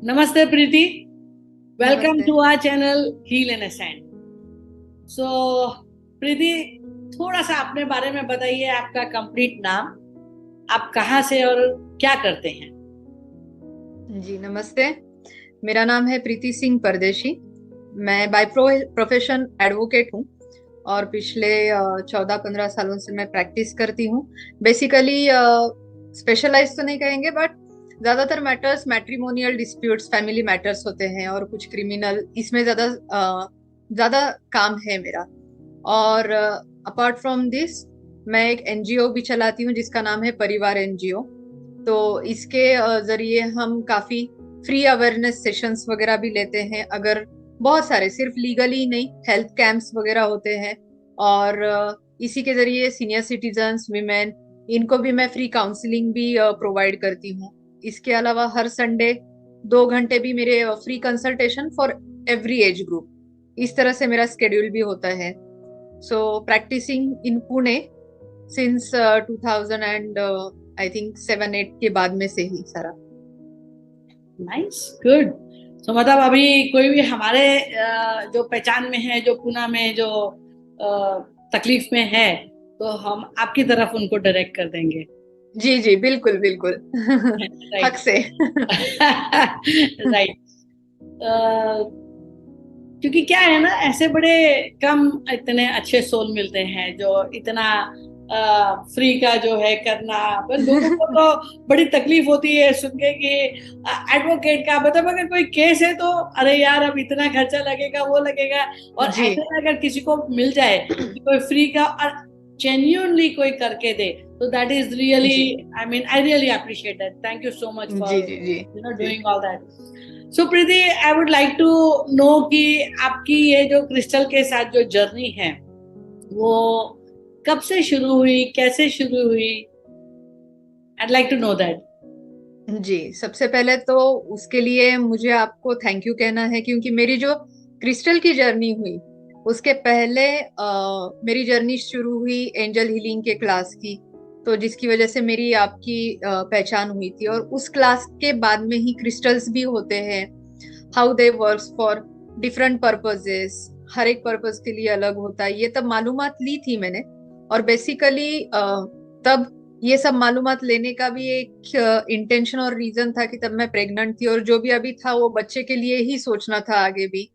नमस्ते प्रीति, वेलकम नमस्ते। To our channel heal and ascend. So Preeti, थोड़ा सा अपने बारे में बताइए, आपका कंप्लीट नाम, आप कहाँ से और क्या करते हैं। जी नमस्ते। मेरा नाम है प्रीति सिंह परदेशी। मैं बाय प्रोफेशन एडवोकेट हूँ और पिछले 14-15 सालों से मैं प्रैक्टिस करती हूँ। बेसिकली स्पेशलाइज तो नहीं कहेंगे, बट ज्यादातर matters matrimonial disputes, family matters होते हैं और कुछ क्रिमिनल, इसमें ज्यादा काम है मेरा। और अपार्ट फ्रॉम दिस, मैं एक एनजीओ भी चलाती हूँ जिसका नाम है परिवार एनजीओ। तो इसके जरिए हम काफी फ्री अवेयरनेस सेशंस वगैरह भी लेते हैं। अगर बहुत सारे, सिर्फ लीगली नहीं, हेल्थ कैंप्स वगैरह होते हैं। और इसी के जरिए सीनियर सिटीजन्स, विमेन, इनको भी मैं फ्री काउंसलिंग भी प्रोवाइड करती हूँ। इसके अलावा हर संडे 2 घंटे भी मेरे free consultation for every age group, इस तरह से मेरा स्केड्यूल भी होता है। So practising in Pune since 2000 and I think 7-8 के बाद में से ही सारा। Nice, good. तो मतलब अभी कोई भी हमारे जो पहचान में है, जो पुणे में जो तकलीफ में है, तो हम आपकी तरफ उनको डायरेक्ट कर देंगे। जी जी, बिल्कुल बिल्कुल। हक राइट। से। राइट। क्योंकि क्या है ना, ऐसे बड़े कम इतने अच्छे सोल मिलते हैं जो इतना फ्री का जो है करना। पर लोगों को तो बड़ी तकलीफ होती है सुन के कि एडवोकेट का मतलब अगर कोई केस है तो अरे यार अब इतना खर्चा लगेगा, वो लगेगा। और जी ऐसे में अगर किसी को मिल जाए कि कोई फ्री का और जेन्यूनली कोई करके दे, तो दैट इज रियली, जी I mean I really appreciate that. Thank you so much जी फॉर जी जी जी। Doing all that. So Preeti, I would like to know कि आपकी ये जो क्रिस्टल के साथ जो जर्नी है वो कब से शुरू हुई, कैसे शुरू हुई। I'd like to know that. जी, सबसे पहले तो उसके लिए मुझे आपको थैंक यू कहना है, क्योंकि मेरी जो क्रिस्टल की जर्नी हुई, उसके पहले मेरी जर्नी शुरू हुई एंजल हीलिंग के क्लास की। तो जिसकी वजह से मेरी आपकी पहचान हुई थी। और उस क्लास के बाद में ही क्रिस्टल्स भी होते हैं, how they works for different purposes, हर एक पर्पज के लिए अलग होता है, ये तब मालूमात ली थी मैंने। और बेसिकली तब ये सब मालूमात लेने का भी एक इंटेंशन और रीजन था कि तब मैं प्रेग्नेंट थी, और जो भी अभी था वो बच्चे के लिए ही सोचना था आगे भी।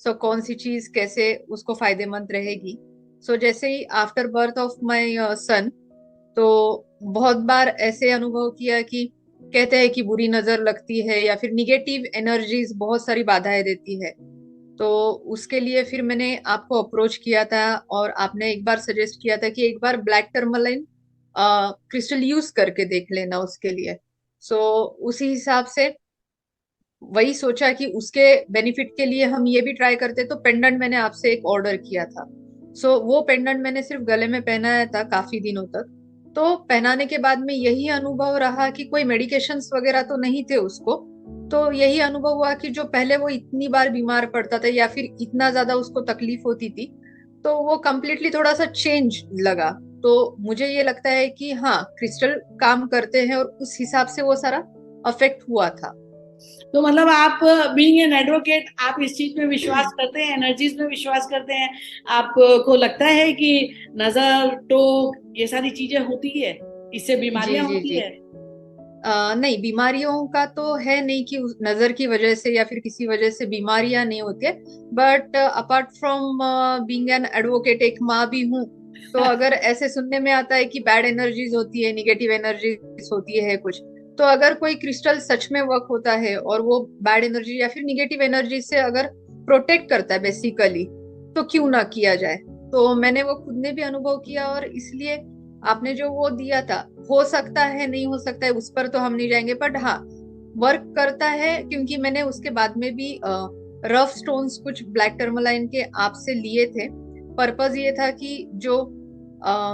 सो कौन सी चीज कैसे उसको फायदेमंद रहेगी। सो जैसे ही after birth of my son, तो बहुत बार ऐसे अनुभव किया कि कहते हैं कि बुरी नजर लगती है या फिर निगेटिव एनर्जीज बहुत सारी बाधाएं देती है। तो उसके लिए फिर मैंने आपको अप्रोच किया था, और आपने एक बार सजेस्ट किया था कि एक बार ब्लैक टर्मलाइन क्रिस्टल यूज करके देख लेना उसके लिए। सो उसी हिसाब से वही सोचा कि उसके बेनिफिट के लिए हम ये भी ट्राई करते। तो पेंडेंट मैंने आपसे एक ऑर्डर किया था। सो वो पेंडेंट मैंने सिर्फ गले में पहनाया था काफी दिनों तक। तो पहनाने के बाद में यही अनुभव रहा कि कोई मेडिकेशंस वगैरह तो नहीं थे उसको। तो यही अनुभव हुआ कि जो पहले वो इतनी बार बीमार पड़ता था या फिर इतना ज्यादा उसको तकलीफ होती थी, तो वो कम्प्लीटली थोड़ा सा चेंज लगा। तो मुझे ये लगता है कि हाँ, क्रिस्टल काम करते हैं और उस हिसाब से वो सारा अफेक्ट हुआ था। तो मतलब आप बीइंग एन एडवोकेट, आप इस चीज में विश्वास करते हैं, एनर्जीज में विश्वास करते हैं। आपको लगता है कि नजर, टोक, ये सारी चीजें होती है, इससे जी बीमारियां जी होती जी। है। नहीं, बीमारियों का तो है नहीं कि नजर की वजह से या फिर किसी वजह से बीमारियां नहीं होती है। But apart from being an advocate, एक माँ भी हूँ। तो अगर ऐसे सुनने में आता है कि बैड एनर्जीज होती है, निगेटिव एनर्जीज होती है कुछ, तो अगर कोई क्रिस्टल सच में वर्क होता है और वो बैड एनर्जी या फिर निगेटिव एनर्जी से अगर प्रोटेक्ट करता है बेसिकली, तो क्यों ना किया जाए। तो मैंने वो खुद ने भी अनुभव किया, और इसलिए आपने जो वो दिया था, हो सकता है नहीं हो सकता है उस पर तो हम नहीं जाएंगे, बट हाँ, वर्क करता है। क्योंकि मैंने उसके बाद में भी रफ स्टोन्स कुछ ब्लैक टर्मलाइन के आपसे लिए थे। पर्पज ये था कि जो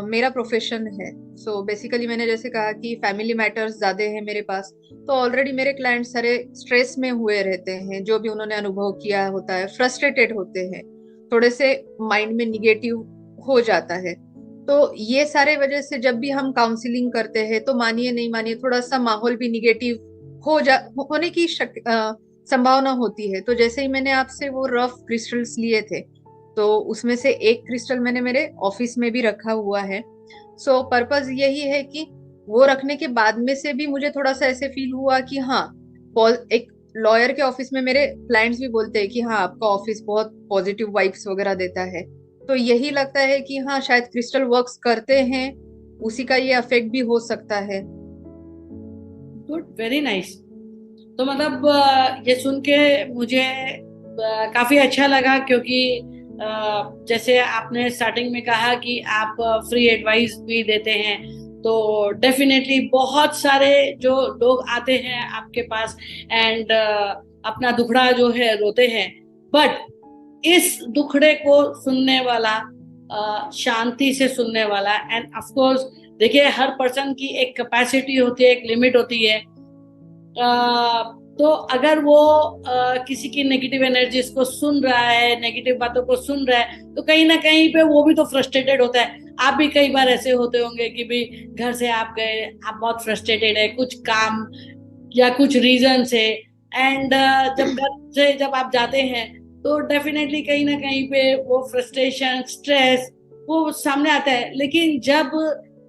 मेरा प्रोफेशन है, सो बेसिकली मैंने जैसे कहा कि फैमिली मैटर्स ज्यादा है मेरे पास। तो ऑलरेडी मेरे क्लाइंट सारे स्ट्रेस में हुए रहते हैं, जो भी उन्होंने अनुभव किया होता है, फ्रस्ट्रेटेड होते हैं, थोड़े से माइंड में निगेटिव हो जाता है। तो ये सारे वजह से जब भी हम काउंसलिंग करते हैं, तो मानिए नहीं मानिए, थोड़ा सा माहौल भी निगेटिव हो जा होने की संभावना होती है। तो जैसे ही मैंने आपसे वो रफ क्रिस्टल्स लिए थे, तो उसमें से एक क्रिस्टल मैंने मेरे ऑफिस में भी रखा हुआ है। सो पर्पस यही है कि वो रखने के बाद में से भी मुझे थोड़ा सा ऐसे फील हुआ कि हाँ, एक लॉयर के ऑफिस में मेरे क्लाइंट्स भी बोलते हैं कि हाँ, आपका ऑफिस बहुत पॉजिटिव वाइब्स वगैरह देता है। तो यही लगता है कि हाँ, शायद क्रिस्टल वर्क्स करते हैं, उसी का ये इफेक्ट भी हो सकता है। Good, very nice. तो मतलब ये सुन के मुझे काफी अच्छा लगा, क्योंकि जैसे आपने स्टार्टिंग में कहा कि आप फ्री एडवाइस भी देते हैं, तो डेफिनेटली बहुत सारे जो लोग आते हैं आपके पास एंड अपना दुखड़ा जो है रोते हैं, बट इस दुखड़े को सुनने वाला, शांति से सुनने वाला, एंड ऑफ कोर्स देखिए हर पर्सन की एक कैपेसिटी होती है, एक लिमिट होती है। तो अगर वो किसी की नेगेटिव एनर्जीज को सुन रहा है, नेगेटिव बातों को सुन रहा है, तो कहीं ना कहीं पे वो भी तो फ्रस्ट्रेटेड होता है। आप भी कई बार ऐसे होते होंगे कि भी घर से आप गए, आप बहुत फ्रस्ट्रेटेड है कुछ काम या कुछ रीजन से, एंड जब घर से जब आप जाते हैं तो डेफिनेटली कहीं ना कहीं पे वो फ्रस्ट्रेशन, स्ट्रेस वो सामने आता है। लेकिन जब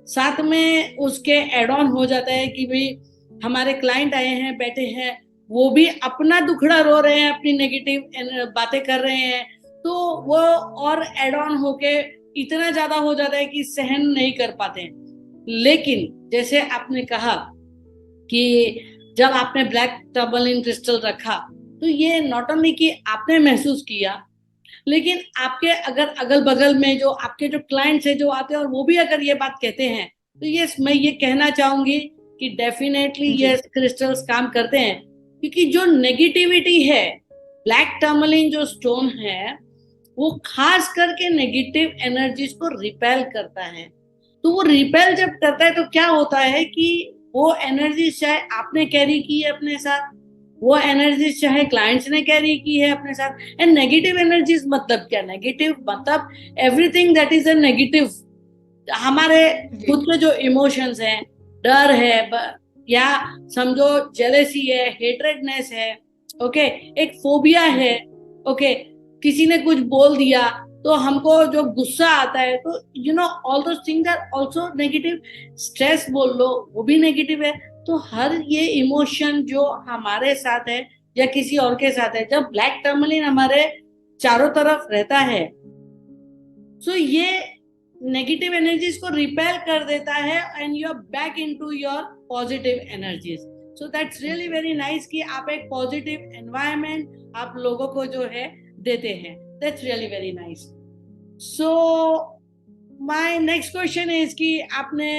साथ में उसके एड ऑन हो जाता है कि भाई हमारे क्लाइंट आए हैं, बैठे हैं, वो भी अपना दुखड़ा रो रहे हैं, अपनी नेगेटिव बातें कर रहे हैं, तो वो और एड ऑन होके इतना ज्यादा हो जाता है कि सहन नहीं कर पाते हैं। लेकिन जैसे आपने कहा कि जब आपने ब्लैक टर्मलिन क्रिस्टल रखा, तो ये नॉट ओनली कि आपने महसूस किया, लेकिन आपके अगर अगल बगल में जो आपके जो क्लाइंट्स है जो आते हैं, और वो भी अगर ये बात कहते हैं, तो ये मैं ये कहना चाहूंगी कि डेफिनेटली ये क्रिस्टल्स काम करते हैं। क्योंकि जो नेगेटिविटी है, ब्लैक टर्मलिन जो स्टोन है, वो खास करके नेगेटिव एनर्जीज को रिपेल करता है। तो वो रिपेल जब करता है तो क्या होता है कि वो एनर्जी चाहे आपने कैरी की है अपने साथ, वो एनर्जी चाहे क्लाइंट्स ने कैरी की है अपने साथ। एंड नेगेटिव एनर्जीज मतलब क्या? नेगेटिव मतलब everything that is a negative. हमारे खुद के जो इमोशंस हैं, डर है, या समझो जेलेसी है, हेट्रेडनेस है, ओके, एक फोबिया है, ओके, किसी ने कुछ बोल दिया तो हमको जो गुस्सा आता है, तो you know all those things are also negative. Stress बोल लो, वो भी नेगेटिव है। तो हर ये इमोशन जो हमारे साथ है या किसी और के साथ है, जब ब्लैक टर्मलिन हमारे चारों तरफ रहता है, सो ये नेगेटिव एनर्जीज को रिपेल कर देता है and you are back into your positive energies. So that's really very nice कि आप एक पॉजिटिव एनवायरनमेंट आप लोगों को जो है देते हैं। That's really very nice. So my next question is कि आपने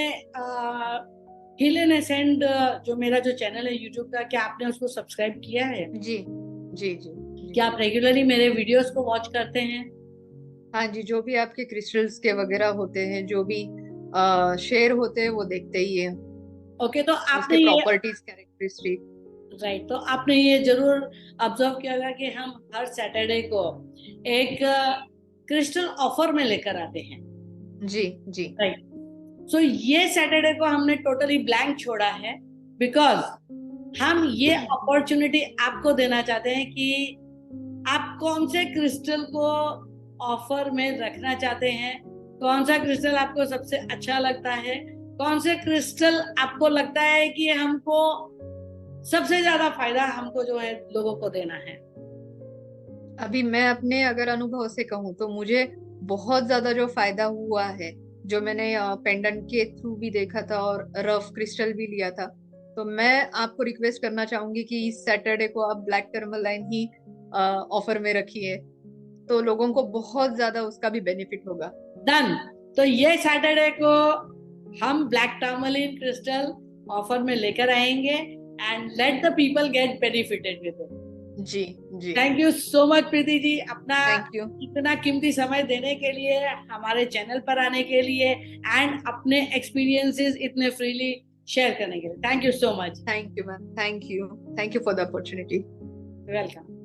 हील एंड असेंड जो मेरा जो चैनल है यूट्यूब का, क्या आपने उसको सब्सक्राइब किया है? जी जी जी। क्या आप रेगुलरली मेरे वीडियोस को वॉच करते हैं? हाँ जी, जो भी आपके क्रिस्टल्स के वगैरह होते हैं, जो भी शेयर होते हैं, वो देखते ही है। ओके, तो आपने उसके ये प्रॉपर्टीज, कैरेक्टरिस्टिक। राइट, तो आपने ये जरूर ऑब्जर्व किया होगा कि हम हर सैटरडे को एक क्रिस्टल ऑफर में लेकर आते हैं। जी जी। राइट, सो ये सैटरडे को हमने टोटली ब्लैंक छोड़ा है, बिकॉज हम ये अपॉर्चुनिटी आपको देना चाहते हैं कि आप कौन से क्रिस्टल को ऑफर में रखना चाहते हैं, कौन सा क्रिस्टल आपको सबसे अच्छा लगता है, कौन से क्रिस्टल आपको लगता है कि हमको सबसे ज्यादा फायदा हमको जो है लोगों को देना है। अभी मैं अपने अगर अनुभव से कहूँ तो मुझे बहुत ज्यादा जो फायदा हुआ है, जो मैंने पेंडेंट के थ्रू भी देखा था और रफ क्रिस्टल भी लिया था, तो मैं आपको रिक्वेस्ट करना चाहूंगी कि इस सैटरडे को आप ब्लैक टर्मलाइन ही ऑफर में रखिए, तो लोगों को बहुत ज्यादा उसका भी बेनिफिट होगा। डन। तो ये सैटरडे को हम ब्लैक टर्मलिन क्रिस्टल ऑफर में लेकर आएंगे and let the people get benefited with it. जी जी। Thank you so much Preeti ji, अपना थैंक यू। इतना कीमती समय देने के लिए, हमारे चैनल पर आने के लिए, एंड अपने एक्सपीरियंसेस इतने फ्रीली शेयर करने के लिए। Thank you so much. Thank you ma'am, thank you for the opportunity. Welcome.